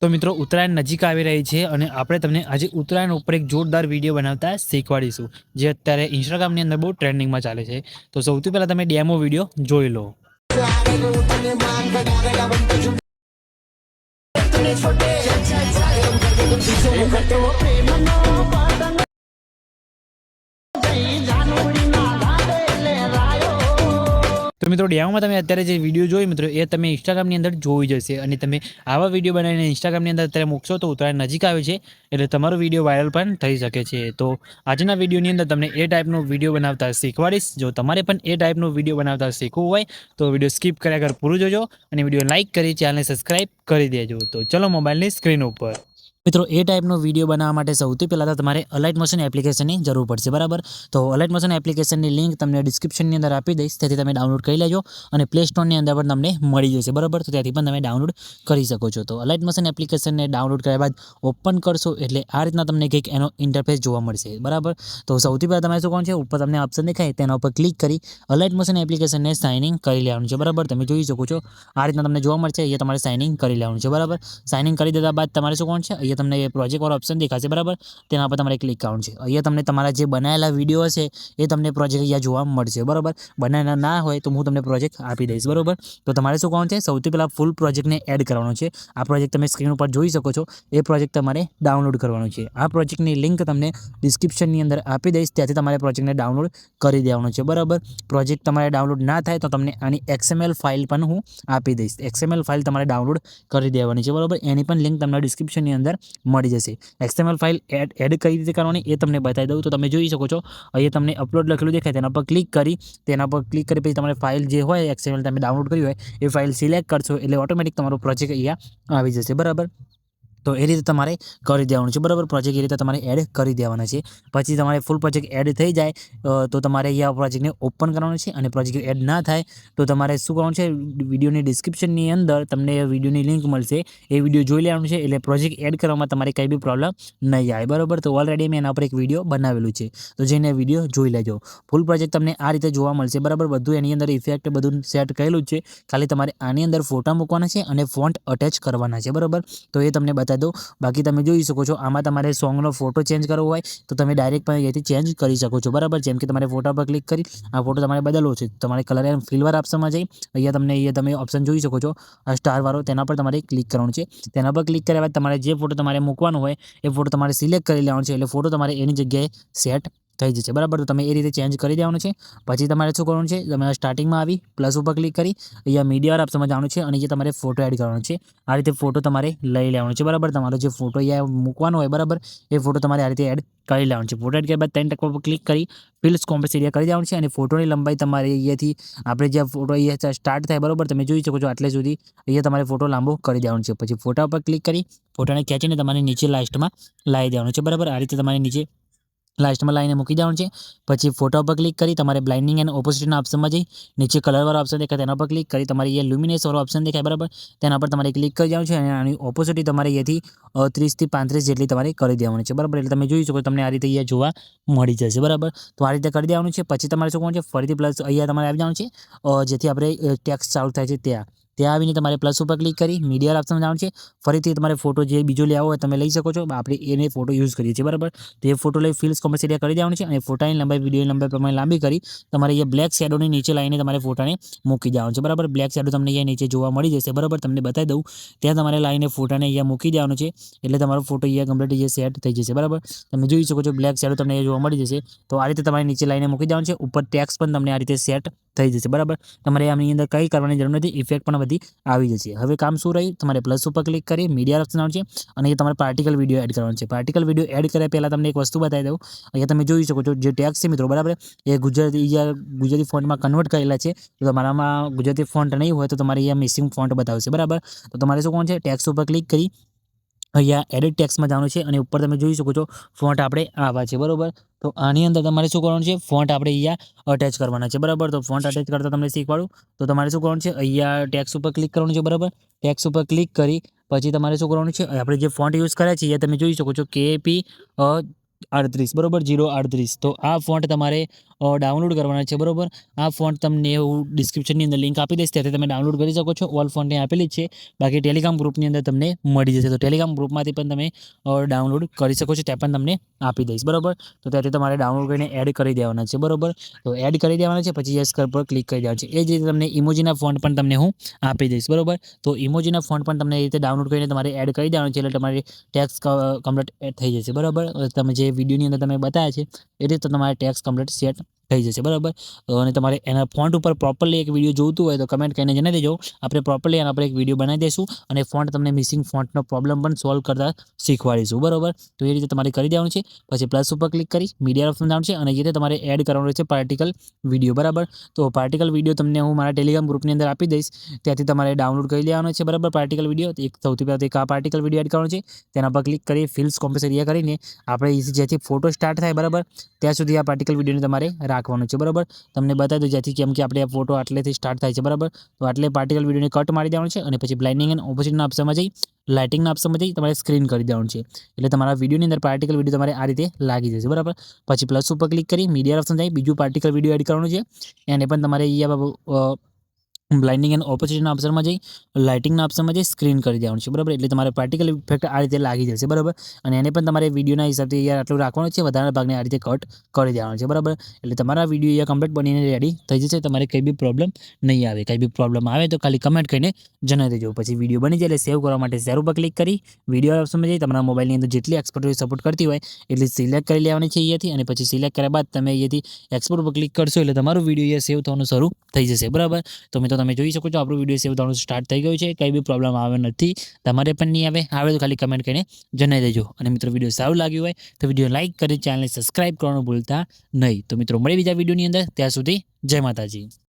તો મિત્રો ઉત્તરાયણ નજીક આવી રહી છે અને આપણે તમને આજે ઉત્તરાયણ ઉપર એક જોરદાર વિડીયો બનાવતા શીખવાડીશું, જે અત્યારે ઇન્સ્ટાગ્રામની અંદર બહુ ટ્રેન્ડિંગમાં ચાલે છે. તો સૌથી પહેલા તમે ડેમો વિડીયો જોઈ લો. તો મિત્રો ડેમોમાં તમે અત્યારે જે વિડીયો જોઈ મિત્રો એ તમે ઇન્સ્ટાગ્રામની અંદર જોઈ જશે અને તમે આવા વિડીયો બનાવીને ઇન્સ્ટાગ્રામની અંદર અત્યારે મૂકશો તો ઉત્તરાયણ નજીક આવે છે એટલે તમારો વિડીયો વાયરલ પણ થઈ શકે છે. તો આજના વિડીયોની અંદર તમને એ ટાઈપનો વિડીયો બનાવતા શીખવાડીશ. જો તમારે પણ એ ટાઈપનો વિડીયો બનાવતા શીખવું હોય તો વિડીયો સ્કીપ કર્યા વગર પૂરું જોજો અને વિડીયો લાઇક કરી ચેનલને સબસ્ક્રાઇબ કરી દેજો. તો ચલો મોબાઈલની સ્ક્રીન ઉપર મિત્રો એ ટાઈપનો વિડીયો બનાવવા માટે સૌથી પહેલાં તો તમારે અલાઇટ મોશન એપ્લિકેશનની જરૂર પડશે, બરાબર. તો અલાઇટ મોશન એપ્લિકેશનની લિંક તમને ડિસ્ક્રિપ્શનની અંદર આપી દઈશ, તેથી તમે ડાઉનલોડ કરી લેજો અને પ્લે સ્ટોરની અંદર પણ તમને મળી જશે, બરાબર. તો ત્યાંથી પણ તમે ડાઉનલોડ કરી શકો છો. તો અલાઇટ મોશન એપ્લિકેશનને ડાઉનલોડ કર્યા બાદ ઓપન કરશો એટલે આ રીતના તમને કંઈક એનો ઇન્ટરફેસ જોવા મળશે, બરાબર. તો સૌથી પહેલાં તમારે શું કોણ છે, ઉપર તમને ઓપ્શન દેખાય તેના ઉપર ક્લિક કરી અલાઇટ મોશન એપ્લિકેશનને સાઇન ઇન કરી લેવાનું છે, બરાબર. તમે જોઈ શકો છો આ રીતના તમને જોવા મળશે. અહીંયા તમારે સાઇન ઇન કરી લેવાનું છે, બરાબર. સાઇન ઇન કરી દીધા બાદ તમારે શું કોણ છે, અહીંયા તમને પ્રોજેક્ટ વાળો ઓપ્શન દેખાશે, બરાબર. તેના પર તમારે ક્લિક કરવાનું છે. અહીંયા તમને તમારા જે બનાવેલા વિડીયો હશે એ તમને પ્રોજેક્ટ અહીંયા જોવા મળશે, બરાબર. બનાવેલા ના હોય તો હું તમને પ્રોજેક્ટ આપી દઈશ, બરાબર. તો તમારે શું કરવાનું છે, સૌથી પહેલાં ફૂલ પ્રોજેક્ટને એડ કરવાનો છે. આ પ્રોજેક્ટ તમે સ્ક્રીન ઉપર જોઈ શકો છો, એ પ્રોજેક્ટ તમારે ડાઉનલોડ કરવાનો છે. આ પ્રોજેક્ટની લિંક તમને ડિસ્ક્રિપ્શનની અંદર આપી દઈશ, ત્યાંથી તમારે પ્રોજેક્ટને ડાઉનલોડ કરી દેવાનો છે, બરાબર. પ્રોજેક્ટ તમારે ડાઉનલોડ ના થાય તો તમને આની XML ફાઇલ પણ હું આપી દઈશ. XML ફાઇલ તમારે ડાઉનલોડ કરી દેવાની છે, બરાબર. એની પણ લિંક તમને ડિસ્ક્રિપ્શનની અંદર મળી જશે. XML ફાઇલ એડ કઈ રીતે કરવાની એ તમને બતાવી દઉં. તો તમે જોઈ શકો છો અહીંયા તમને અપલોડ લખેલું દેખાય, તેના પર ક્લિક કરી પછી તમારે ફાઇલ જે હોય XML તમે ડાઉનલોડ કરી હોય એ ફાઇલ સિલેક્ટ કરશો એટલે ઓટોમેટિક તમારો પ્રોજેક્ટ અહીંયા આવી જશે, બરાબર. તો એ રીતે તમારે કરી દેવાનું છે, બરાબર. પ્રોજેક્ટ એ રીતે તમારે એડ કરી દેવાના છે. પછી તમારે ફૂલ પ્રોજેક્ટ એડ થઈ જાય તો તમારે અહીંયા પ્રોજેક્ટને ઓપન કરવાનું છે અને પ્રોજેક્ટ એડ ના થાય તો તમારે શું કરવાનું છે, વિડીયોની ડિસ્ક્રિપ્શનની અંદર તમને વિડીયોની લિંક મળશે, એ વિડીયો જોઈ લેવાનું છે એટલે પ્રોજેક્ટ એડ કરવામાં તમારે કંઈ બી પ્રોબ્લેમ નહીં આવે, બરાબર. તો ઓલરેડી મેં એના પર એક વિડીયો બનાવેલું છે, તો જઈને વિડીયો જોઈ લેજો. ફૂલ પ્રોજેક્ટ તમને આ રીતે જોવા મળશે, બરાબર. બધું એની અંદર ઇફેક્ટ બધું સેટ કરેલું જ છે, ખાલી તમારે આની અંદર ફોટા મૂકવાના છે અને ફોન્ટ અટેચ કરવાના છે, બરાબર. તો એ તમને બતાવી દો. બાકી તમે જોઈ શકો છો આમાં તમારે સોંગનો ફોટો ચેન્જ કરવો હોય તો તમે ડાયરેક્ટ પણ અહીંયાથી ચેન્જ કરી શકો છો, બરાબર. જેમ કે તમારે ફોટા પર ક્લિક કરી આ ફોટો તમારે બદલવો છે, તમારે કલર એન્ડ ફિલવાર ઓપ્શનમાં જઈ અહીંયા તમે ઓપ્શન જોઈ શકો છો આ સ્ટાર વાળો, તેના પર તમારે ક્લિક કરવાનું છે. તેના પર ક્લિક કર્યા બાદ તમારે જે ફોટો તમારે મૂકવાનો હોય એ ફોટો તમારે સિલેક્ટ કરી લેવાનો છે, એટલે ફોટો તમારે એની જગ્યાએ સેટ થઈ જશે, બરાબર. તો તમે એ રીતે ચેન્જ કરી દેવાનું છે. પછી તમારે શું કરવાનું છે, તમે સ્ટાર્ટિંગમાં આવી પ્લસ ઉપર ક્લિક કરી અહીંયા મીડિયા ઓપ્શનમાં જવાનું છે અને અહીંયા તમારે ફોટો એડ કરવાનો છે. આ રીતે ફોટો તમારે લઈ લેવાનો છે, બરાબર. તમારો જે ફોટો અહીંયા મૂકવાનો હોય, બરાબર, એ ફોટો તમારે આ રીતે એડ કરી લેવાનો છે. ફોટો એડ કર્યા બાદ 3 પર ક્લિક કરી ફિલ્સ કોમ્પ્રેસ એરિયા કરી દેવાનું છે અને ફોટોની લંબાઈ તમારે અહીંયાથી આપણે જે ફોટો અહીંયા સ્ટાર્ટ થાય, બરાબર, તમે જોઈ શકો છો આટલે સુધી અહીંયા તમારે ફોટો લાંબો કરી દેવાનો છે. પછી ફોટા પર ક્લિક કરી ફોટાને ખેંચીને તમારે નીચે લાસ્ટમાં લાવી દેવાનું છે, બરાબર. આ રીતે તમારે નીચે લાસ્ટમાં લાઈને મૂકી દેવાનું છે. પછી ફોટા પર ક્લિક કરી તમારે બ્લાઇન્ડિંગ એન્ડ ઓપોઝિટના ઓપ્શનમાં જઈ નીચે કલરવાળો ઓપ્શન દેખાય તેના પર ક્લિક કરી તમારે અહીંયા લ્યુમિનેસ વાળો ઓપ્શન દેખાય, બરાબર, તેના પર તમારે ક્લિક કરી દેવાનું છે અને આની ઓપોઝિટી તમારે અહીંયાથી 30 થી 35 જેટલી તમારે કરી દેવાની છે, બરાબર. એટલે તમે જોઈ શકો તમને આ રીતે અહીંયા જોવા મળી જશે, બરાબર. તો આ રીતે કરી દેવાનું છે. પછી તમારે શું કરવાનું છે, ફરીથી પ્લસ અહીંયા તમારે આવી જવાનું છે, જેથી આપણે ટેક્સ ચાલુ થાય છે ત્યાં આવીને તમારે પ્લસ ઉપર ક્લિક કરી મીડિયા ઓપ્શન જવાનું છે. ફરીથી તમારે ફોટો જે બીજો લેવો હોય તમે લઈ શકો છો, આપણે એને ફોટો યુઝ કરીએ છીએ, બરાબર. તો એ ફોટો લઈ ફિલ્સ કોમ્પ્રેસ એરિયા કરી દેવાનું છે અને ફોટાની લંબાઈ વિડીયોની લંબાઈ પ્રમાણે લાંબી કરી તમારે અહીંયા બ્લેક શેડોની નીચે લાવીને તમારે ફોટાને મૂકી દેવાનું છે, બરાબર. બ્લેક શેડો તમને અહીંયા નીચે જોવા મળી જશે, બરાબર. તમને બતાવી દઉં ત્યાં તમારે લાવીને ફોટાને અહીંયા મૂકી દેવાનું છે એટલે તમારો ફોટો અહીંયા કમ્પ્લીટ અહીંયા સેટ થઈ જશે, બરાબર. તમે જોઈ શકો છો બ્લેક શેડો તમને અહીંયા જોવા મળી જશે. તો આ રીતે તમારે નીચે લાવીને મૂકી દેવાનું છે. ઉપર ટેક્સ પણ તમને આ રીતે સેટ થઈ જશે, બરાબર. તમારે આની અંદર કંઈ કરવાની જરૂર નથી, ઇફેક્ટ પણ બધી આવી જશે. હવે કામ શું રહ્યું, તમારે પ્લસ ઉપર ક્લિક કરી મીડિયા ઓપ્શન આવશે અને એ તમારે પાર્ટિકલ વિડીયો એડ કરવાનો છે. પાર્ટિકલ વિડીયો એડ કર્યા પહેલાં તમને એક વસ્તુ બતાવી દઉં. અહીંયા તમે જોઈ શકો છો જે ટેક્સ છે મિત્રો, બરાબર, એ ગુજરાતી ફોન્ટમાં કન્વર્ટ કરેલા છે. તો તમારામાં ગુજરાતી ફોન્ટ નહીં હોય તો તમારે અહીંયા મિસિંગ ફોન્ટ બતાવશે, બરાબર. તો તમારે શું કોણ છે, ટેક્સ ઉપર ક્લિક કરી અહીંયા એડિટ ટેક્સમાં જવાનું છે અને ઉપર તમે જોઈ શકો છો ફોન્ટ આપણે આવા છે, બરાબર. તો આની અંદર તમારે શું કરવાનું છે, ફોન્ટ આપણે અહીંયા અટેચ કરવાના છે, બરાબર. તો ફોન્ટ અટેચ કરતા તમને શીખવાડું. તો તમારે શું કરવાનું છે, અહીંયા ટેક્સ ઉપર ક્લિક કરવાનું છે, બરાબર. ટેક્સ ઉપર ક્લિક કરી પછી તમારે શું કરવાનું છે, આપણે જે ફોન્ટ યુઝ કર્યા છે એ તમે જોઈ શકો છો KP 38, બરાબર, 038. તો આ ફોન્ટ તમારે ડાઉનલોડ કરવાના છે, બરોબર. આ ફોન્ટ તમને હું ડિસ્ક્રિપ્શનની અંદર લિંક આપી દઈશ, ત્યાંથી તમે ડાઉનલોડ કરી શકો છો. ઓલ ફોન્ટ અહીં આપેલી જ છે, બાકી ટેલિગ્રામ ગ્રુપની અંદર તમને મળી જશે. તો ટેલિગ્રામ ગ્રુપમાંથી પણ તમે ડાઉનલોડ કરી શકો છો, ત્યાં પણ તમને આપી દઈશ, બરોબર. તો ત્યાંથી તમારે ડાઉનલોડ કરીને એડ કરી દેવાના છે, બરોબર. તો એડ કરી દેવાના છે, પછી યસ પર ક્લિક કરી દેવાનું છે. એ જ રીતે તમને ઇમોજીના ફોન્ટ પણ તમને હું આપી દઈશ, બરોબર. તો ઇમોજીના ફોન્ટ પણ તમને એ રીતે ડાઉનલોડ કરીને તમારે એડ કરી દેવાનું છે, એટલે તમારી ટેક્સ કમ્પ્લીટ એડ થઈ જશે, બરાબર. તમે જે વિડીયોની અંદર તમે બતાવ્યા છે એ રીતે તમારે ટેક્સ કમ્પ્લીટ સેટ થઈ જશે, બરાબર. અને તમારે એના ફોન્ટ ઉપર પ્રોપરલી એક વિડીયો જોઈતું હોય તો કમેન્ટ કરીને જણાવી દેજો. આપણે પ્રોપરલી એના પર એક વિડીયો બનાવી દઈશું અને ફોન્ટ તમને મિસિંગ ફોન્ટનો પ્રોબ્લેમ પણ સોલ્વ કરતા શીખવાડીશું, બરાબર. તો એ રીતે તમારે કરી દેવાનું છે. પછી પ્લસ ઉપર ક્લિક કરી મીડિયા ઓપ્શન જવાનું છે અને એ રીતે તમારે એડ કરવાનું છે પાર્ટિકલ વિડીયો, બરાબર. તો પાર્ટિકલ વિડીયો તમને હું મારા ટેલિગ્રામ ગ્રુપની અંદર આપી દઈશ, ત્યાંથી તમારે ડાઉનલોડ કરી લેવાનો છે, બરાબર. પાર્ટિકલ વિડીયો એક સૌથી પહેલાં એક આ પાર્ટિકલ વિડીયો એડ કરવાનો છે, તેના પર ક્લિક કરી ફિલ્સ કોમ્પ્રેસ એરિયા કરીને આપણે જેથી ફોટો સ્ટાર્ટ થાય, બરાબર, ત્યાં સુધી આ પાર્ટિકલ વિડીયોને તમારે રાખવાનું છે, બરાબર. તમને બતાવી દઉં જેથી કેમ કે આપણે આ ફોટો આટલેથી સ્ટાર્ટ થાય છે, બરાબર. તો આટલે પાર્ટિકલ વિડીયોને કટ મારી દેવાનું છે અને પછી બ્લાઇન્ડિંગ એન્ડ ઓપોઝિટના ઓપ્શનમાં જઈ લાઇટિંગના ઓપ્શનમાં જઈ તમારે સ્ક્રીન કરી દેવાનું છે, એટલે તમારા વિડીયોની અંદર પાર્ટિકલ વિડીયો તમારે આ રીતે લાગી જશે, બરાબર. પછી પ્લસ ઉપર ક્લિક કરી મીડિયા ઓપ્શન જઈ બીજું પાર્ટિકલ વિડીયો એડ કરવાનું છે, એને પણ તમારે અહીંયા બ્લાઇન્ડિંગ એન્ડ ઓપોઝિટના ઓપ્શનમાં જઈ લાઇટિંગના ઓપ્શનમાં જઈ સ્ક્રીન કરી દેવાનું છે, બરાબર. એટલે તમારે પાર્ટિકલ ઇફેક્ટ આ રીતે લાગી જશે, બરાબર. અને એને પણ તમારે વિડીયોના હિસાબથી યાર આટલું રાખવાનું છે, વધારાના ભાગને આ રીતે કટ કરી દેવાનું છે, બરાબર. એટલે તમારા વિડીયો અહીંયા કમ્પ્લીટ બનીને રેડી થઈ જશે, તમારે કંઈ બી પ્રોબ્લેમ નહીં આવે. કંઈ બી પ્રોબ્લેમ આવે તો ખાલી કમેન્ટ કરીને જણાવી દેજો. પછી વિડીયો બની જાય એટલે સેવ કરવા માટે શેર ઉપર ક્લિક કરી વિડીયો ઓપ્શનમાં જઈ તમારા મોબાઈલની અંદર જેટલી એક્સપોર્ટ સપોર્ટ કરતી હોય એટલી સિલેક્ટ કરી લેવાની છે અહીંયાથી, અને પછી સિલેક્ટ કર્યા બાદ તમે અહીંયાથી એક્સપોર્ટ ઉપર ક્લિક કરશો એટલે તમારું વિડીયો અહીંયા સેવ થવાનું શરૂ થઈ જશે, બરાબર. તો મિત્રો તમે જોઈ શકો છો આપણું વિડીયો સેવ થવાનું સ્ટાર્ટ થઈ ગયું છે, કંઈ બી પ્રોબ્લેમ આવે નથી, તમારે પણ નહીં આવે તો ખાલી કમેન્ટ કરીને જણાવી દેજો. અને મિત્રો વિડીયો સારું લાગ્યું હોય તો વિડીયો લાઇક કરી ચેનલને સબસ્ક્રાઇબ કરવાનું ભૂલતા નહીં. તો મિત્રો મળીએ બીજા વિડીયોની અંદર, ત્યાં સુધી જય માતાજી.